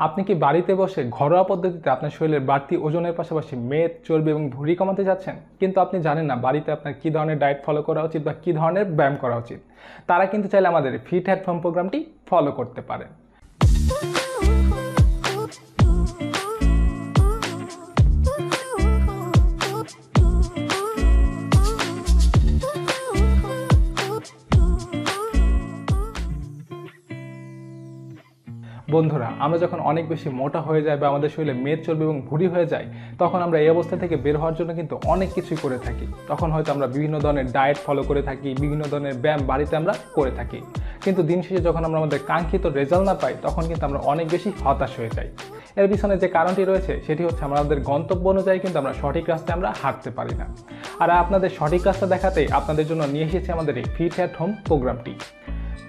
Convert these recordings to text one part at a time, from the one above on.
আপনি কি বাড়িতে বসে ঘরোয়া পদ্ধতিতে আপনার শরীরের বাড়তি ওজনের পাশাপাশি মেদ, চর্বি এবং ভুঁড়ি কমাতে যাচ্ছেন, কিন্তু আপনি জানেন না বাড়িতে আপনার কী ধরনের ডায়েট ফলো করা উচিত বা কী ধরনের ব্যায়াম করা উচিত? তারা কিন্তু চাইলে আমাদের ফিট অ্যাট হোম প্রোগ্রামটি ফলো করতে পারেন। বন্ধুরা, আমরা যখন অনেক বেশি মোটা হয়ে যায় বা আমাদের শরীরে মেদ, চর্বি এবং ভুঁড়ি হয়ে যায়, তখন আমরা এই অবস্থা থেকে বের হওয়ার জন্য কিন্তু অনেক কিছুই করে থাকি। তখন হয়তো আমরা বিভিন্ন ধরনের ডায়েট ফলো করে থাকি, বিভিন্ন ধরনের ব্যায়াম বাড়িতে আমরা করে থাকি, কিন্তু দিন শেষে যখন আমরা আমাদের কাঙ্ক্ষিত রেজাল্ট না পাই, তখন কিন্তু আমরা অনেক বেশি হতাশ হয়ে যাই। এর পিছনে যে কারণটি রয়েছে সেটি হচ্ছে আমাদের গন্তব্য অনুযায়ী কিন্তু আমরা সঠিক রাস্তায় আমরা হাঁটতে পারি না। আর আপনাদের সঠিক রাস্তা দেখাতেই আপনাদের জন্য নিয়ে এসেছি আমাদের এই ফিট অ্যাট হোম প্রোগ্রামটি।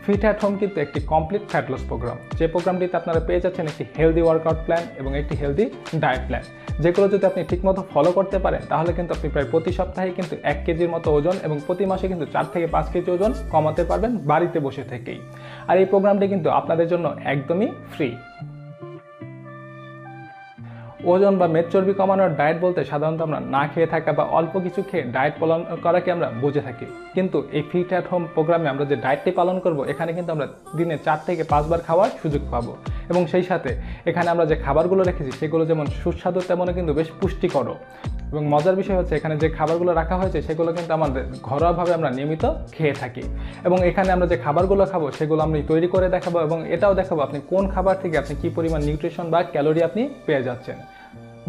ফিট অ্যাট হোম কিন্তু একটি কমপ্লিট ফ্যাট লস প্রোগ্রাম, যে প্রোগ্রামটিতে আপনারা পেয়ে যাচ্ছেন একটি হেলদি ওয়ার্কআউট প্ল্যান এবং একটি হেলদি ডায়েট প্ল্যান, যেগুলো যদি আপনি ঠিকমতো ফলো করতে পারেন তাহলে কিন্তু আপনি প্রায় প্রতি সপ্তাহে কিন্তু 1 কেজির মতো ওজন এবং প্রতি মাসে কিন্তু 4 থেকে 5 কেজি ওজন কমাতে পারবেন বাড়িতে বসে থেকেই। আর এই প্রোগ্রামটি কিন্তু আপনাদের জন্য একদমই ফ্রি। ওজন বা মেদ চর্বি কমানোর ডায়েট বলতে সাধারণত আমরা না খেয়ে থাকা বা অল্প কিছু খেয়ে ডায়েট পালন করাকে আমরা বুঝে থাকি, কিন্তু এই ফিট অ্যাট হোম প্রোগ্রামে আমরা যে ডায়েটটি পালন করব, এখানে কিন্তু আমরা দিনে 4 থেকে 5 বার খাওয়ার সুযোগ পাবো। এবং সেই সাথে এখানে আমরা যে খাবারগুলো রেখেছি সেগুলো যেমন সুস্বাদু তেমনই কিন্তু বেশ পুষ্টিকরও। এবং মজার বিষয় হচ্ছে এখানে যে খাবারগুলো রাখা হয়েছে সেগুলো কিন্তু আমাদের ঘরোয়াভাবে আমরা নিয়মিত খেয়ে থাকি। এবং এখানে আমরা যে খাবারগুলো খাবো সেগুলো আমি তৈরি করে দেখাবো এবং এটাও দেখাবো আপনি কোন খাবার থেকে আপনি কী পরিমাণ নিউট্রিশন বা ক্যালোরি আপনি পেয়ে যাচ্ছেন।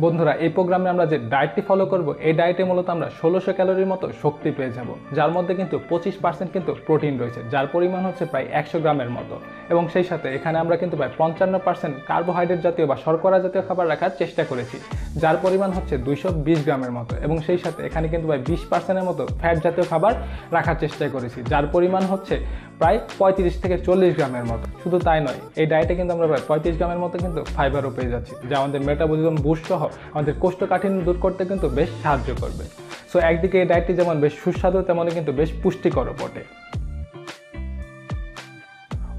বন্ধুরা, এই প্রোগ্রামে আমরা যে ডায়েটটি ফলো করব, এই ডায়েটে মূলত আমরা 1600 ক্যালোরির মতো শক্তি পেয়ে যাব, যার মধ্যে কিন্তু 25% কিন্তু প্রোটিন রয়েছে, যার পরিমাণ হচ্ছে প্রায় 100 গ্রামের মতো। এবং সেই সাথে এখানে আমরা কিন্তু প্রায় 55% কার্বোহাইড্রেট জাতীয় বা শর্করা জাতীয় খাবার রাখার চেষ্টা করেছি, যার পরিমাণ হচ্ছে 220 গ্রামের মতো। এবং সেই সাথে এখানে কিন্তু প্রায় 20%-এর মতো ফ্যাট জাতীয় খাবার রাখার চেষ্টা করেছি, যার পরিমাণ হচ্ছে প্রায় 35 থেকে 40 গ্রামের মতো। শুধু তাই নয়, এই ডায়েটে কিন্তু আমরা প্রায় 35 গ্রামের মতো কিন্তু ফাইবারও পেয়ে যাচ্ছি, যা আমাদের মেটাবলিজম বুস্ট সহ আমাদের কোষ্ঠকাঠিন্য দূর করতে কিন্তু বেশ সাহায্য করবে। সো একদিকে এই ডায়েটটি যেমন বেশ সুস্বাদু তেমনই কিন্তু বেশ পুষ্টিকরও বটে।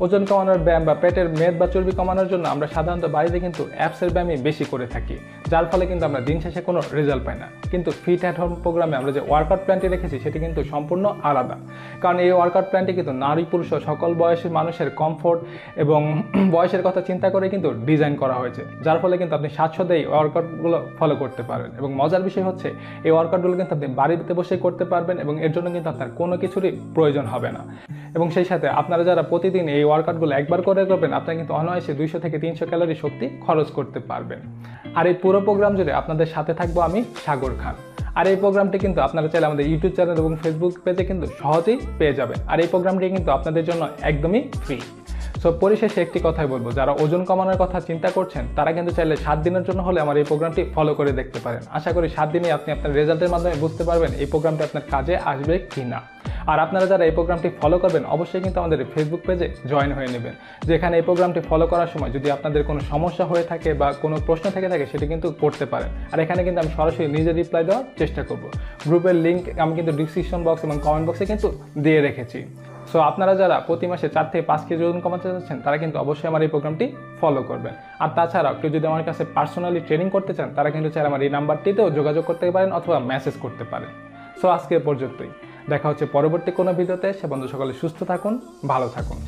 ওজন কমানোর ব্যায়াম বা পেটের মেদ বা চর্বি কমানোর জন্য আমরা সাধারণত বাড়িতে কিন্তু অ্যাপসের ব্যায়ামই বেশি করে থাকি, যার ফলে কিন্তু আমরা দিন শেষে কোনো রেজাল্ট পাই না। কিন্তু ফিট অ্যাট হোম প্রোগ্রামে আমরা যে ওয়ার্কআউট প্ল্যানটি রেখেছি সেটি কিন্তু সম্পূর্ণ আলাদা, কারণ এই ওয়ার্কআউট প্ল্যানটি কিন্তু নারী পুরুষ সকল বয়সের মানুষের কমফোর্ট এবং বয়সের কথা চিন্তা করে কিন্তু ডিজাইন করা হয়েছে, যার ফলে কিন্তু আপনি স্বাচ্ছন্দ্যে এই ওয়ার্কআউটগুলো ফলো করতে পারবেন। এবং মজার বিষয় হচ্ছে এই ওয়ার্কআউটগুলো কিন্তু আপনি বাড়িতে বসে করতে পারবেন এবং এর জন্য কিন্তু আপনার কোনো কিছুরই প্রয়োজন হবে না। এবং সেই সাথে আপনারা যারা প্রতিদিন এই ওয়ার্কআউটগুলো একবার করে করবেন, আপনারা কিন্তু অনায়াসে 200 থেকে 300 ক্যালোরি শক্তি খরচ করতে পারবেন। আর এই পুরো প্রোগ্রাম জুড়ে আপনাদের সাথে থাকবো আমি, সাগর খান। আর এই প্রোগ্রামটি কিন্তু আপনারা চাইলে আমাদের ইউটিউব চ্যানেল এবং ফেসবুক পেজে কিন্তু সহজেই পেয়ে যাবেন। আর এই প্রোগ্রামটি কিন্তু আপনাদের জন্য একদমই ফ্রি। সো পরিশেষে একটি কথাই বলবো, যারা ওজন কমানোর কথা চিন্তা করছেন তারা কিন্তু চাইলে 7 দিনের জন্য হলে আমার এই প্রোগ্রামটি ফলো করে দেখতে পারেন। আশা করি 7 দিনে আপনি আপনার রেজাল্টের মাধ্যমে বুঝতে পারবেন এই প্রোগ্রামটি আপনার কাজে আসবে কি না। আর আপনারা যারা এই প্রোগ্রামটি ফলো করবেন অবশ্যই কিন্তু আমাদের ফেসবুক পেজে জয়েন হয়ে নেবেন, যেখানে এই প্রোগ্রামটি ফলো করার সময় যদি আপনাদের কোনো সমস্যা হয়ে থাকে বা কোনো প্রশ্ন থেকে থাকে সেটি কিন্তু করতে পারেন। আর এখানে কিন্তু আমি সরাসরি নিজে রিপ্লাই দেওয়ার চেষ্টা করব। গ্রুপের লিঙ্ক আমি কিন্তু ডিসক্রিপশন বক্স এবং কমেন্ট বক্সে কিন্তু দিয়ে রেখেছি। সো আপনারা যারা প্রতি মাসে 4 থেকে 5 কেজি ওজন কমাতে চাচ্ছেন তারা কিন্তু অবশ্যই আমার এই প্রোগ্রামটি ফলো করবেন। আর তাছাড়াও কেউ যদি আমার কাছে পার্সোনালি ট্রেনিং করতে চান তারা কিন্তু চাইলে আমার এই নাম্বারটিতেও যোগাযোগ করতে পারেন অথবা মেসেজ করতে পারেন। সো আজকে পর্যন্তই, দেখা হচ্ছে পরবর্তী কোনো ভিডিওতে। সে বন্ধু সকলে সুস্থ থাকুন, ভালো থাকুন।